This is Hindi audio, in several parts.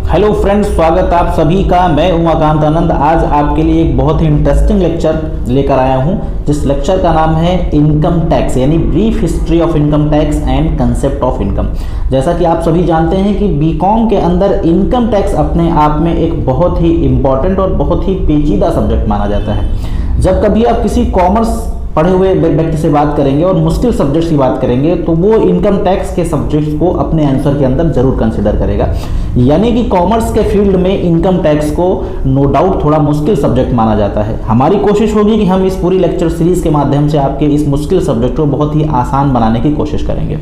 हेलो फ्रेंड्स, स्वागत आप सभी का। मैं उमाकांत आनंद आज आपके लिए एक बहुत ही इंटरेस्टिंग लेक्चर लेकर आया हूं, जिस लेक्चर का नाम है इनकम टैक्स, यानी brief history of income tax and concept of income. जैसा कि आप सभी जानते हैं कि बीकॉम के अंदर इनकम टैक्स अपने आप में एक बहुत ही इंपॉर्टेंट और बहुत ही पेचीदा सब्जेक्ट माना जाता है। जब कभी आप किसी कॉमर्स पढ़े हुए व्यक्ति से बात करेंगे और मुश्किल सब्जेक्ट्स की बात करेंगे तो वो इनकम टैक्स के सब्जेक्ट्स को अपने आंसर के अंदर जरूर कंसिडर करेगा। यानी कि कॉमर्स के फील्ड में इनकम टैक्स को नो डाउट थोड़ा मुश्किल सब्जेक्ट माना जाता है। हमारी कोशिश होगी कि हम इस पूरी लेक्चर सीरीज के माध्यम से आपके इस मुश्किल सब्जेक्ट को बहुत ही आसान बनाने की कोशिश करेंगे।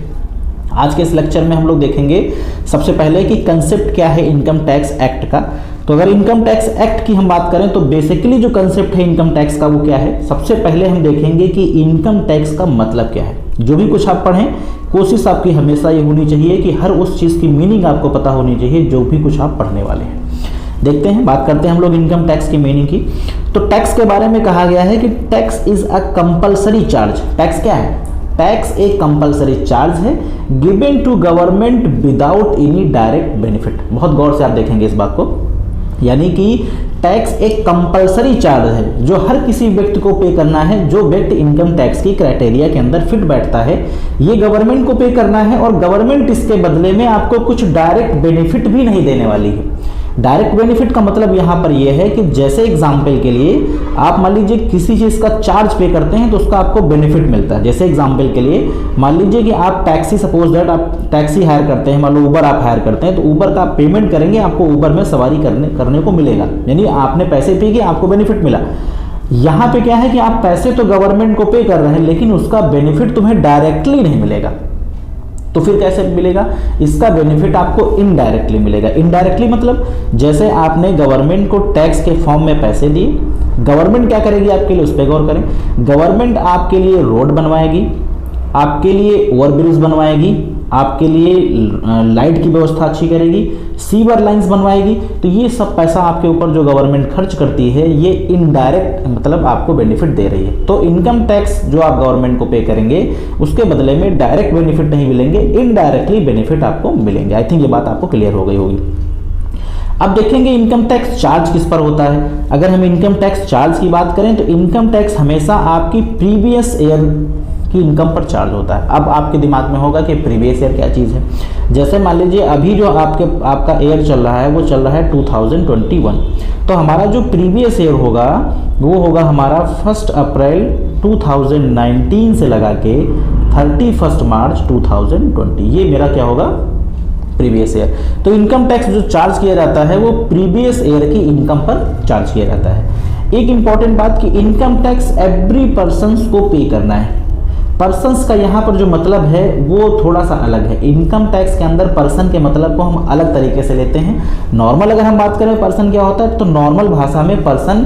आज के इस लेक्चर में हम लोग देखेंगे सबसे पहले कि कंसेप्ट क्या है इनकम टैक्स एक्ट का। तो अगर इनकम टैक्स एक्ट की हम बात करें तो बेसिकली जो कंसेप्ट है इनकम टैक्स का वो क्या है। सबसे पहले हम देखेंगे कि इनकम टैक्स का मतलब क्या है। जो भी कुछ आप पढ़ें कोशिश आपकी हमेशा ये होनी चाहिए कि हर उस चीज़ की मीनिंग आपको पता होनी चाहिए जो भी कुछ आप पढ़ने वाले हैं। देखते हैं, बात करते हैं हम लोग इनकम टैक्स की मीनिंग की। तो टैक्स के बारे में कहा गया है कि tax is a compulsory charge. Tax क्या है? टैक्स एक कंपल्सरी चार्ज है given to government without any direct benefit. बहुत गौर से आप देखेंगे इस बात को, यानी कि टैक्स एक कंपल्सरी चार्ज है जो हर किसी व्यक्ति को पे करना है। जो व्यक्ति इनकम टैक्स की क्राइटेरिया के अंदर फिट बैठता है ये गवर्नमेंट को पे करना है और गवर्नमेंट इसके बदले में आपको कुछ डायरेक्ट बेनिफिट भी नहीं देने वाली है। डायरेक्ट बेनिफिट का मतलब यहाँ पर यह है कि जैसे एग्जाम्पल के लिए आप मान लीजिए किसी चीज़ का चार्ज पे करते हैं तो उसका आपको बेनिफिट मिलता है। जैसे एग्जाम्पल के लिए मान लीजिए कि आप टैक्सी, सपोज दैट आप टैक्सी हायर करते हैं, मान लो ऊबर आप हायर करते हैं, तो ऊबर का आप पेमेंट करेंगे, आपको ऊबर में सवारी करने को मिलेगा, यानी आपने पैसे पे किए, आपको बेनिफिट मिला। यहाँ पे क्या है कि आप पैसे तो गवर्नमेंट को पे कर रहे हैं लेकिन उसका बेनिफिट तुम्हें डायरेक्टली नहीं मिलेगा। तो फिर कैसे मिलेगा? इसका बेनिफिट आपको इनडायरेक्टली मिलेगा। इनडायरेक्टली मतलब जैसे आपने गवर्नमेंट को टैक्स के फॉर्म में पैसे दिए, गवर्नमेंट क्या करेगी आपके लिए, उस पर गौर करें। गवर्नमेंट आपके लिए रोड बनवाएगी, आपके लिए ओवरब्रिज बनवाएगी, आपके लिए लाइट की व्यवस्था अच्छी करेगी, सीवर लाइंस बनवाएगी। तो ये सब पैसा आपके ऊपर जो गवर्नमेंट खर्च करती है ये इनडायरेक्ट मतलब आपको बेनिफिट दे रही है। तो इनकम टैक्स जो आप गवर्नमेंट को पे करेंगे उसके बदले में डायरेक्ट बेनिफिट नहीं मिलेंगे, इनडायरेक्टली बेनिफिट आपको मिलेंगे। आई थिंक ये बात आपको क्लियर हो गई होगी। अब देखेंगे इनकम टैक्स चार्ज किस पर होता है। अगर हम इनकम टैक्स चार्ज की बात करें तो इनकम टैक्स हमेशा आपकी प्रीवियस ईयर की इनकम पर चार्ज होता है। अब आपके दिमाग में होगा कि प्रीवियस ईयर क्या चीज़ है। जैसे मान लीजिए अभी जो आपका ईयर चल रहा है वो चल रहा है 2021, तो हमारा जो प्रीवियस ईयर होगा वो होगा हमारा 1 अप्रैल 2019 से लगा के 31 मार्च 2020। ये मेरा क्या होगा? Previous year. तो इनकम टैक्स जो चार्ज किया जाता है वो प्रीवियस ईयर की इनकम पर चार्ज किया जाता है। एक इंपॉर्टेंट बात कि इनकम टैक्स एवरी पर्सन्स को पे करना है। पर्सन्स का यहाँ पर जो मतलब है वो थोड़ा सा अलग है। इनकम टैक्स के अंदर पर्सन के मतलब को हम अलग तरीके से लेते हैं। नॉर्मल अगर हम बात करें पर्सन क्या होता है तो नॉर्मल भाषा में पर्सन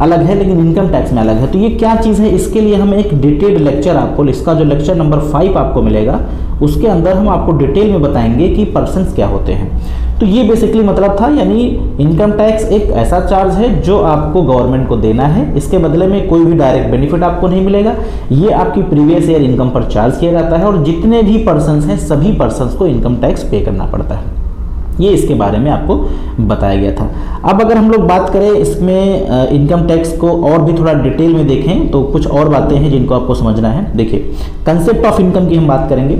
अलग है लेकिन इनकम टैक्स में अलग है। तो ये क्या चीज़ है, इसके लिए हम एक डिटेल्ड लेक्चर आपको, इसका जो लेक्चर नंबर 5 आपको मिलेगा उसके अंदर हम आपको डिटेल में बताएंगे कि पर्सन्स क्या होते हैं। तो ये बेसिकली मतलब था, यानी इनकम टैक्स एक ऐसा चार्ज है जो आपको गवर्नमेंट को देना है, इसके बदले में कोई भी डायरेक्ट बेनिफिट आपको नहीं मिलेगा। ये आपकी प्रीवियस ईयर इनकम पर चार्ज किया जाता है और जितने भी पर्सन्स हैं सभी पर्सन्स को इनकम टैक्स पे करना पड़ता है। ये इसके बारे में आपको बताया गया था। अब अगर हम लोग बात करें इसमें इनकम टैक्स को और भी थोड़ा डिटेल में देखें तो कुछ और बातें हैं जिनको आपको समझना है। देखिए, कंसेप्ट ऑफ इनकम की हम बात करेंगे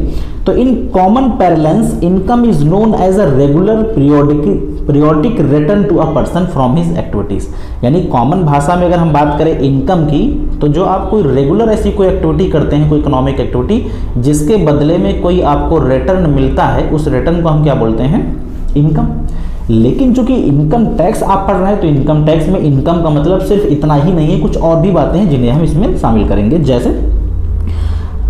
तो in common parlance income is known as a regular periodic return to a person from his activities. यानी कॉमन भाषा में अगर हम बात करें इनकम की तो जो आप कोई रेगुलर ऐसी कोई एक्टिविटी करते हैं, कोई इकोनॉमिक एक्टिविटी जिसके बदले में कोई आपको रिटर्न मिलता है, उस रिटर्न को हम क्या बोलते हैं? इनकम। लेकिन चूंकि इनकम टैक्स आप पढ़ रहे हैं तो इनकम टैक्स में इनकम का मतलब सिर्फ इतना ही नहीं है, कुछ और भी बातें हैं जिन्हें हम इसमें शामिल करेंगे। जैसे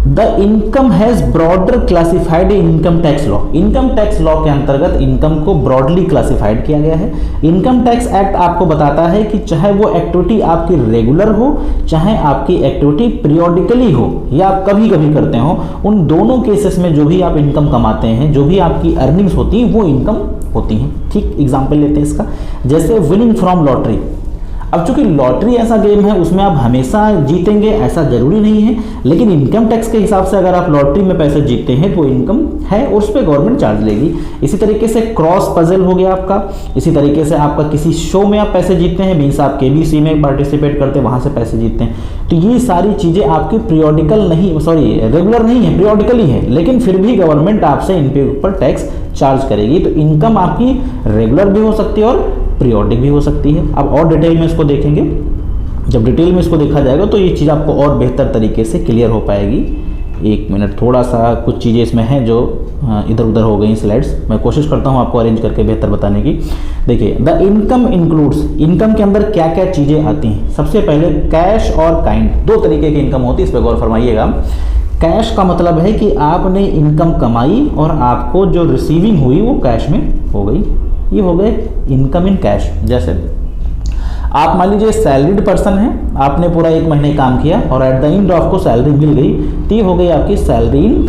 the income has broader classified income tax law. Income tax law के अंतर्गत इनकम को ब्रॉडली क्लासिफाइड किया गया है। इनकम टैक्स एक्ट आपको बताता है कि चाहे वो एक्टिविटी आपकी रेगुलर हो, चाहे आपकी एक्टिविटी पीरियोडिकली हो या आप कभी कभी करते हो, उन दोनों केसेस में जो भी आप इनकम कमाते हैं, जो भी आपकी अर्निंग्स होती हैं वो इनकम होती हैं। ठीक एग्जाम्पल लेते हैं इसका, जैसे विनिंग फ्रॉम लॉटरी। अब चूंकि लॉटरी ऐसा गेम है, उसमें आप हमेशा जीतेंगे ऐसा जरूरी नहीं है, लेकिन इनकम टैक्स के हिसाब से अगर आप लॉटरी में पैसे जीतते हैं तो इनकम है और उस पर गवर्नमेंट चार्ज लेगी। इसी तरीके से क्रॉस पजल हो गया आपका, इसी तरीके से आपका किसी शो में आप पैसे जीतते हैं, मीन्स आप केबीसी में पार्टिसिपेट करते हैं, वहां से पैसे जीतते हैं, तो ये सारी चीजें आपकी पीरियोडिकल नहीं, सॉरी रेगुलर नहीं है, पीरियोडिकल ही है, लेकिन फिर भी गवर्नमेंट आपसे इन पे ऊपर टैक्स चार्ज करेगी। तो इनकम आपकी रेगुलर भी हो सकती है और पीरियोडिक भी हो सकती है। अब और डिटेल में इसको देखेंगे, जब डिटेल में इसको देखा जाएगा तो ये चीज़ आपको और बेहतर तरीके से क्लियर हो पाएगी। एक मिनट, थोड़ा सा कुछ चीज़ें इसमें हैं जो इधर उधर हो गई स्लाइड्स, मैं कोशिश करता हूँ आपको अरेंज करके बेहतर बताने की। देखिए, द इनकम इंक्लूड्स, इनकम के अंदर क्या क्या चीज़ें आती हैं। सबसे पहले कैश और काइंड, दो तरीके की इनकम होती है, इस पर गौर फरमाइएगा। कैश का मतलब है कि आपने इनकम कमाई और आपको जो रिसीविंग हुई वो कैश में हो गई, ये हो गए इनकम इन कैश। जैसे आप मान लीजिए सैलरीड पर्सन है, आपने पूरा एक महीने काम किया और एट द एंड आपको सैलरी मिल गई, तो ये हो गई आपकी सैलरी इन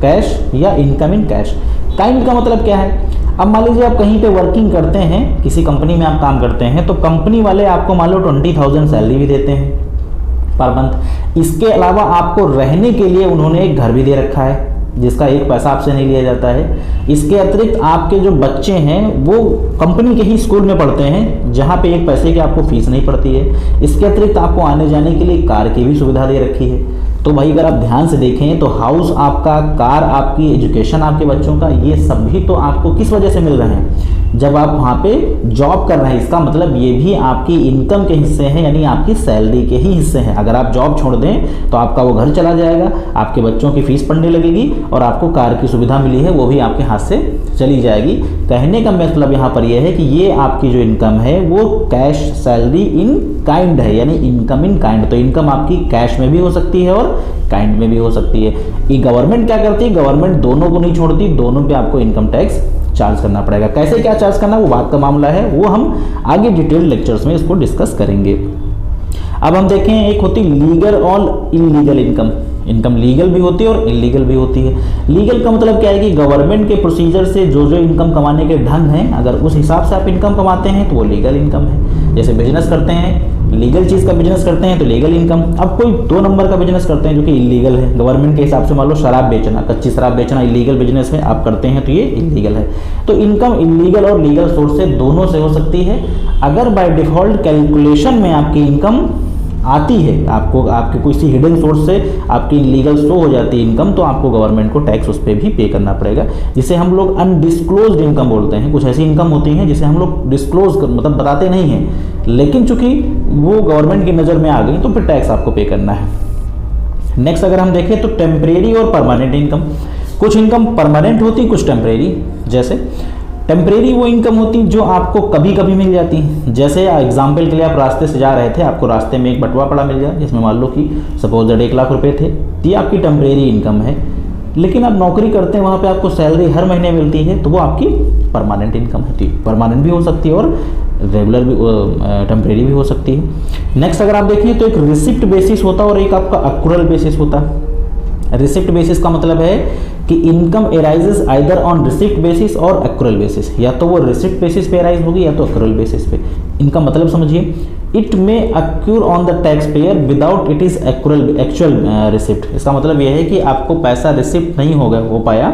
कैश या इनकम इन कैश। काइंड का मतलब क्या है, अब मान लीजिए आप कहीं पे वर्किंग करते हैं, किसी कंपनी में आप काम करते हैं, तो कंपनी वाले आपको मान लो 20,000 सैलरी भी देते हैं पर मंथ। इसके अलावा आपको रहने के लिए उन्होंने एक घर भी दे रखा है जिसका एक पैसा आपसे नहीं लिया जाता है। इसके अतिरिक्त आपके जो बच्चे हैं वो कंपनी के ही स्कूल में पढ़ते हैं जहाँ पे एक पैसे की आपको फीस नहीं पड़ती है। इसके अतिरिक्त आपको आने जाने के लिए कार की भी सुविधा दे रखी है। तो भाई अगर आप ध्यान से देखें तो हाउस आपका, कार आपकी, एजुकेशन आपके बच्चों का, ये सब भी तो आपको किस वजह से मिल रहे हैं, जब आप वहाँ पे जॉब कर रहे हैं। इसका मतलब ये भी आपकी इनकम के हिस्से हैं, यानी आपकी सैलरी के ही हिस्से हैं। अगर आप जॉब छोड़ दें तो आपका वो घर चला जाएगा, आपके बच्चों की फीस पड़ने लगेगी और आपको कार की सुविधा मिली है वो भी आपके हाथ से चली जाएगी। कहने का मतलब यहाँ पर यह है कि ये आपकी जो इनकम है वो कैश सैलरी इन काइंड है, यानी इनकम इन काइंड। तो इनकम आपकी कैश में भी हो सकती है और काइंड में भी हो सकती है। ये गवर्नमेंट क्या करती है, गवर्नमेंट दोनों को नहीं छोड़ती, दोनों पे आपको इनकम टैक्स चार्ज करना पड़ेगा। कैसे क्या चार्ज करना वो बात का मामला है, वो हम आगे डिटेल लेक्चर्स में इसको डिस्कस करेंगे। अब हम देखें, एक होती लीगल और इलीगल इनकम। इनकम लीगल भी होती है और इलीगल भी होती है। लीगल का मतलब क्या है कि गवर्नमेंट के प्रोसीजर से जो जो इनकम कमाने के ढंग हैं, अगर उस हिसाब से आप इनकम कमाते हैं तो वो लीगल इनकम है। जैसे बिजनेस करते हैं, लीगल चीज़ का बिजनेस करते हैं तो लीगल इनकम। अब कोई 2 नंबर का बिजनेस करते हैं जो कि इलीगल है, गवर्नमेंट के हिसाब से मान लो शराब बेचना, कच्ची शराब बेचना इलीगल बिजनेस है, आप करते हैं तो ये इलीगल है। तो इनकम इलीगल और लीगल सोर्स से दोनों से हो सकती है। अगर बाय डिफॉल्ट कैलकुलेशन में आपकी इनकम आती है, आपको आपके किसी हिडन सोर्स से आपकी लीगल शो हो जाती है इनकम, तो आपको गवर्नमेंट को टैक्स उस पर भी पे करना पड़ेगा, जिसे हम लोग अनडिस्क्लोज्ड इनकम बोलते हैं। कुछ ऐसी इनकम होती है जिसे हम लोग डिस्क्लोज मतलब बताते नहीं हैं, लेकिन चूंकि वो गवर्नमेंट की नज़र में आ गई तो फिर टैक्स आपको पे करना है। नेक्स्ट अगर हम देखें तो टेम्परेरी और परमानेंट इनकम। कुछ इनकम परमानेंट होती, कुछ टेम्परेरी। जैसे टेम्परेरी वो इनकम होती जो आपको कभी कभी मिल जाती है। जैसे एग्जाम्पल के लिए आप रास्ते से जा रहे थे, आपको रास्ते में एक बटुआ पड़ा मिल जाए जिसमें मान लो कि सपोज दैट 1 लाख रुपए थे, तो ये आपकी टेम्परेरी इनकम है। लेकिन आप नौकरी करते हैं, वहाँ पे आपको सैलरी हर महीने मिलती है, तो वो आपकी परमानेंट इनकम होती है। परमानेंट भी हो सकती है और रेगुलर भी, टेम्परेरी भी हो सकती है। नेक्स्ट अगर आप देखें तो एक रिसिप्ट बेसिस होता है और एक आपका अक्रूरल बेसिस होता है। रिसिप्ट बेसिस का मतलब है कि income arises either on receipt basis और एक्रूरल बेसिस, या तो वो रिसिप्ट बेसिस पे एराइज होगी या तो एक्रूरल बेसिस पे। इनका मतलब समझिए, it may accrue on the tax payer without it is actual receipt. इसका मतलब यह है कि आपको पैसा रिसिप्ट नहीं हो पाया,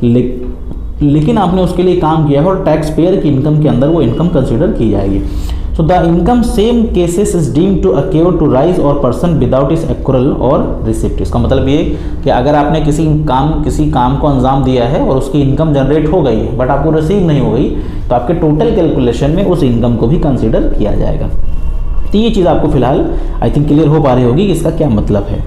लेकिन आपने उसके लिए काम किया है और टैक्स पेयर की इनकम के अंदर वो इनकम कंसिडर की जाएगी। So the income same cases is deemed to occur to rise or person without its accrual और receipt। इसका मतलब ये कि अगर आपने किसी काम को अंजाम दिया है और उसकी इनकम जनरेट हो गई है बट आपको रिसीव नहीं हो गई, तो आपके टोटल कैलकुलेशन में उस इनकम को भी कंसिडर किया जाएगा। तो ये चीज़ आपको फिलहाल आई थिंक क्लियर हो पा रही होगी कि इसका क्या मतलब है।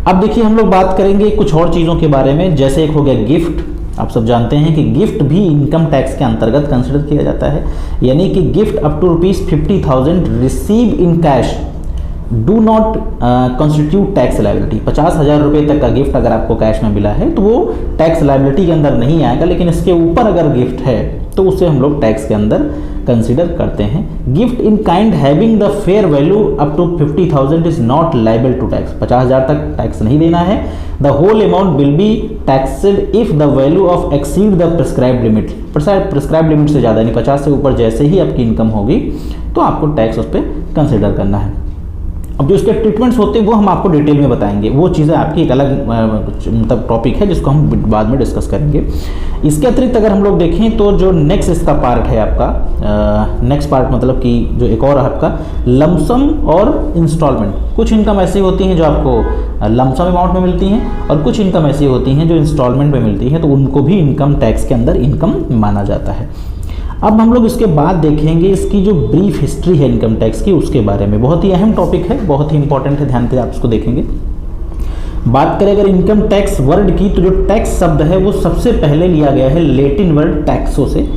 अब देखिए, हम लोग बात करेंगे कुछ और चीज़ों के बारे में। जैसे एक हो गया गिफ्ट। आप सब जानते हैं कि गिफ्ट भी इनकम टैक्स के अंतर्गत कंसिडर किया जाता है, यानी कि gift up to ₹50,000 receive in cash do not constitute tax liability. 50,000 रुपये तक का गिफ्ट अगर आपको कैश में मिला है तो वो टैक्स लायबिलिटी के अंदर नहीं आएगा, लेकिन इसके ऊपर अगर गिफ्ट है तो उसे हम लोग टैक्स के अंदर कंसिडर करते हैं। Gift in kind having the fair value up to 50,000 is not liable to tax. 50,000 तक टैक्स नहीं देना है। The whole amount will be taxed if the value of exceed the prescribed limit. Prescribed limit से ज़्यादा, यानी 50 से ऊपर जैसे ही आपकी इनकम होगी तो आपको टैक्स उस पर कंसिडर करना है। अब जो इसके ट्रीटमेंट्स होते हैं वो हम आपको डिटेल में बताएंगे, वो चीज़ें आपकी एक अलग मतलब टॉपिक है जिसको हम बाद में डिस्कस करेंगे। इसके अतिरिक्त अगर हम लोग देखें तो जो नेक्स्ट इसका पार्ट है आपका, नेक्स्ट पार्ट मतलब कि जो एक और आपका लमसम और इंस्टॉलमेंट। कुछ इनकम ऐसी होती हैं जो आपको लमसम अमाउंट में मिलती हैं और कुछ इनकम ऐसी होती हैं जो इंस्टॉलमेंट में मिलती हैं, तो उनको भी इनकम टैक्स के अंदर इनकम माना जाता है। अब हम लोग इसके बाद देखेंगे इसकी जो ब्रीफ हिस्ट्री है इनकम टैक्स की, उसके बारे में। बहुत ही अहम टॉपिक है, बहुत ही इंपॉर्टेंट है, ध्यान से आप इसको देखेंगे। बात करें अगर इनकम टैक्स वर्ड की, तो जो टैक्स शब्द है वो सबसे पहले लिया गया है लेटिन वर्ड टैक्सो से।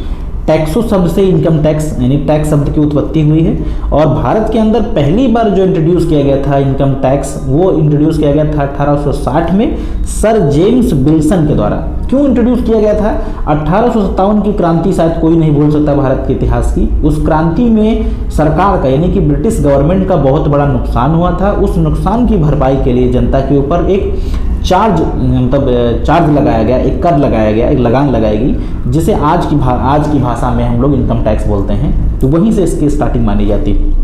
टैक्सो शब्द से इनकम टैक्स यानी टैक्स शब्द की उत्पत्ति हुई है। और भारत के अंदर पहली बार जो इंट्रोड्यूस किया गया था इनकम टैक्स, वो इंट्रोड्यूस किया गया था 1860 में सर जेम्स विल्सन के द्वारा। क्यों इंट्रोड्यूस किया गया था? 1857 की क्रांति शायद कोई नहीं भूल सकता भारत के इतिहास की। उस क्रांति में सरकार का यानी कि ब्रिटिश गवर्नमेंट का बहुत बड़ा नुकसान हुआ था। उस नुकसान की भरपाई के लिए जनता के ऊपर एक चार्ज लगाया गया, एक कर लगाया गया, एक लगान लगाएगी, जिसे आज की भाषा में हम लोग इनकम टैक्स बोलते हैं। तो वहीं से इसकी स्टार्टिंग मानी जाती है।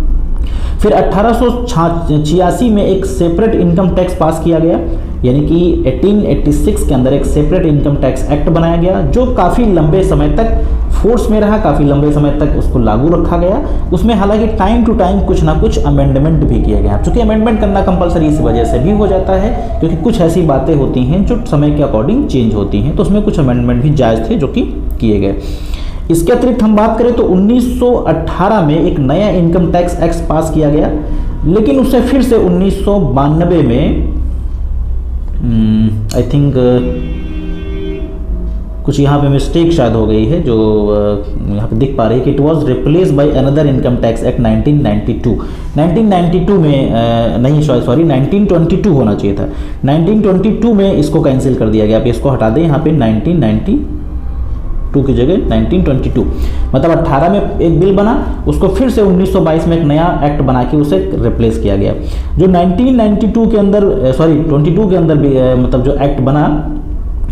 फिर 1886 में एक सेपरेट इनकम टैक्स पास किया गया, यानी कि 1886 के अंदर एक सेपरेट इनकम टैक्स एक्ट बनाया गया, जो काफ़ी लंबे समय तक फोर्स में रहा, काफ़ी लंबे समय तक उसको लागू रखा गया। उसमें हालांकि टाइम टू टाइम कुछ ना कुछ अमेंडमेंट भी किया गया। चूँकि अमेंडमेंट करना कंपलसरी इस वजह से भी हो जाता है क्योंकि कुछ ऐसी बातें होती हैं जो समय के अकॉर्डिंग चेंज होती हैं, तो उसमें कुछ अमेंडमेंट भी जायज़ थे जो कि किए गए। इसके अतिरिक्त हम बात करें तो 1918 में एक नया इनकम टैक्स एक्ट पास किया गया, लेकिन उससे फिर से 1992 में आई थिंक कुछ यहाँ पे मिस्टेक शायद हो गई है, जो यहाँ पे दिख पा रही है कि it was replace by another income tax act 1992 में नहीं सॉरी 1922 होना चाहिए था। 1922 में इसको कैंसिल कर दिया गया। आप इसको हटा दें, यहाँ पे 1992 की जगह 1922, मतलब 18 में एक बिल बना, उसको फिर से 1922 में एक नया एक्ट बना के उसे रिप्लेस किया गया। जो 1992 के अंदर 22 के अंदर मतलब जो एक्ट बना,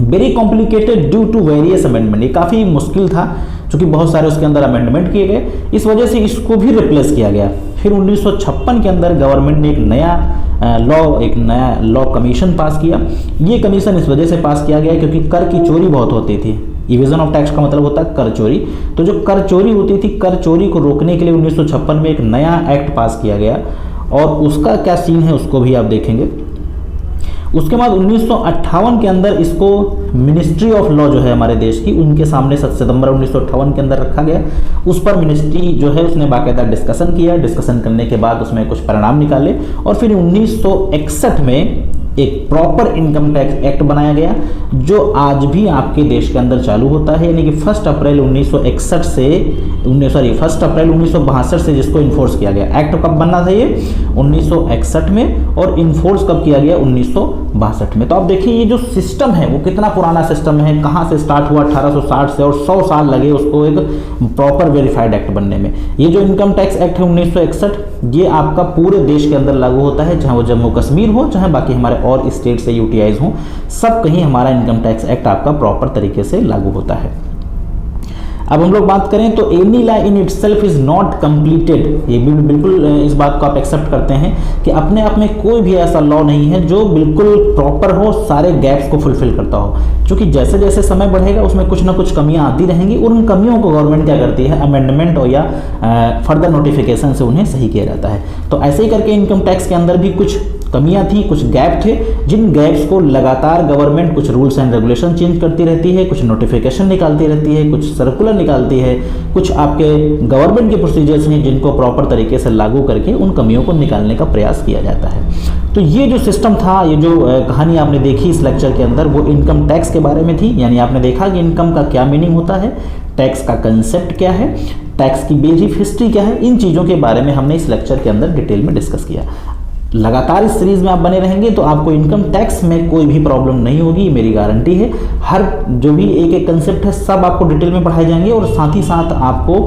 very complicated due to various amendment, ये काफ़ी मुश्किल था क्योंकि बहुत सारे उसके अंदर अमेंडमेंट किए गए, इस वजह से इसको भी रिप्लेस किया गया। फिर 1956 के अंदर गवर्नमेंट ने एक नया लॉ कमीशन पास किया। ये कमीशन इस वजह से पास किया गया क्योंकि कर की चोरी बहुत होती थी। इवेजन ऑफ टैक्स का मतलब होता है कर चोरी। तो जो कर चोरी होती थी, कर चोरी को रोकने के लिए 1956 में एक नया एक्ट पास किया गया, और उसका क्या सीन है उसको भी आप देखेंगे। उसके बाद 1958 के अंदर इसको मिनिस्ट्री ऑफ लॉ जो है हमारे देश की, उनके सामने 7 सितंबर 1958 के अंदर रखा गया। उस पर मिनिस्ट्री जो है उसने बाकायदा डिस्कशन किया। डिस्कशन करने के बाद उसमें कुछ परिणाम निकाले, और फिर 1961 में एक प्रॉपर इनकम टैक्स एक्ट बनाया गया, जो आज भी आपके देश के अंदर चालू होता है। यानी कि 1 अप्रैल 1962 से जिसको इन्फोर्स किया गया। एक्ट कब बनना था ये? 1961 में, और इन्फोर्स कब किया गया? 1962 में। तो आप देखिए ये जो सिस्टम है वो कितना पुराना सिस्टम है, कहाँ से स्टार्ट हुआ 1860 से, और 100 साल लगे उसको एक प्रॉपर वेरीफाइड एक्ट बनने में। ये जो इनकम टैक्स एक्ट है 1961, ये आपका पूरे देश के अंदर लागू होता है, चाहे वो जम्मू कश्मीर हो, चाहे बाकी हमारे और स्टेट से यूटीआईज हों, सब कहीं हमारा इनकम टैक्स एक्ट आपका प्रॉपर तरीके से लागू होता है। अब हम लोग बात करें तो any law in itself is not completed. ये बिल्कुल इस बात को आप एक्सेप्ट करते हैं कि अपने आप में कोई भी ऐसा लॉ नहीं है जो बिल्कुल प्रॉपर हो, सारे गैप्स को फुलफिल करता हो। क्योंकि जैसे जैसे समय बढ़ेगा उसमें कुछ ना कुछ कमियां आती रहेंगी, और उन कमियों को गवर्नमेंट क्या करती है? अमेंडमेंट और या फर्दर नोटिफिकेशन से उन्हें सही किया जाता है। तो ऐसे ही करके इनकम टैक्स के अंदर भी कुछ कमियां थी, कुछ गैप थे, जिन गैप्स को लगातार गवर्नमेंट कुछ रूल्स एंड रेगुलेशन चेंज करती रहती है, कुछ नोटिफिकेशन निकालती रहती है, कुछ सर्कुलर निकालती है, कुछ आपके गवर्नमेंट के प्रोसीजर्स हैं जिनको प्रॉपर तरीके से लागू करके उन कमियों को निकालने का प्रयास किया जाता है। तो ये जो सिस्टम था, ये जो कहानी आपने देखी इस लेक्चर के अंदर, वो इनकम टैक्स के बारे में थी। यानी आपने देखा कि इनकम का क्या मीनिंग होता है, टैक्स का कंसेप्ट क्या है, टैक्स की बेसिक हिस्ट्री क्या है, इन चीज़ों के बारे में हमने इस लेक्चर के अंदर डिटेल में डिस्कस किया। लगातार इस सीरीज में आप बने रहेंगे तो आपको इनकम टैक्स में कोई भी प्रॉब्लम नहीं होगी, मेरी गारंटी है। हर जो भी एक एक कंसेप्ट है सब आपको डिटेल में पढ़ाए जाएंगे और साथ ही साथ आपको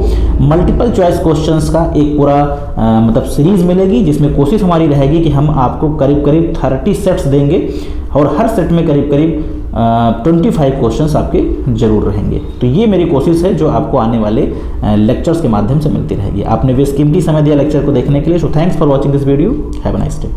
मल्टीपल चॉइस क्वेश्चंस का एक पूरा मतलब सीरीज मिलेगी, जिसमें कोशिश हमारी रहेगी कि हम आपको करीब करीब 30 सेट्स देंगे और हर सेट में करीब करीब 25 क्वेश्चंस आपके जरूर रहेंगे। तो ये मेरी कोशिश है जो आपको आने वाले लेक्चर्स के माध्यम से मिलती रहेगी। आपने वे कीमती समय दिया लेक्चर को देखने के लिए, so thanks for watching this video, have a nice day.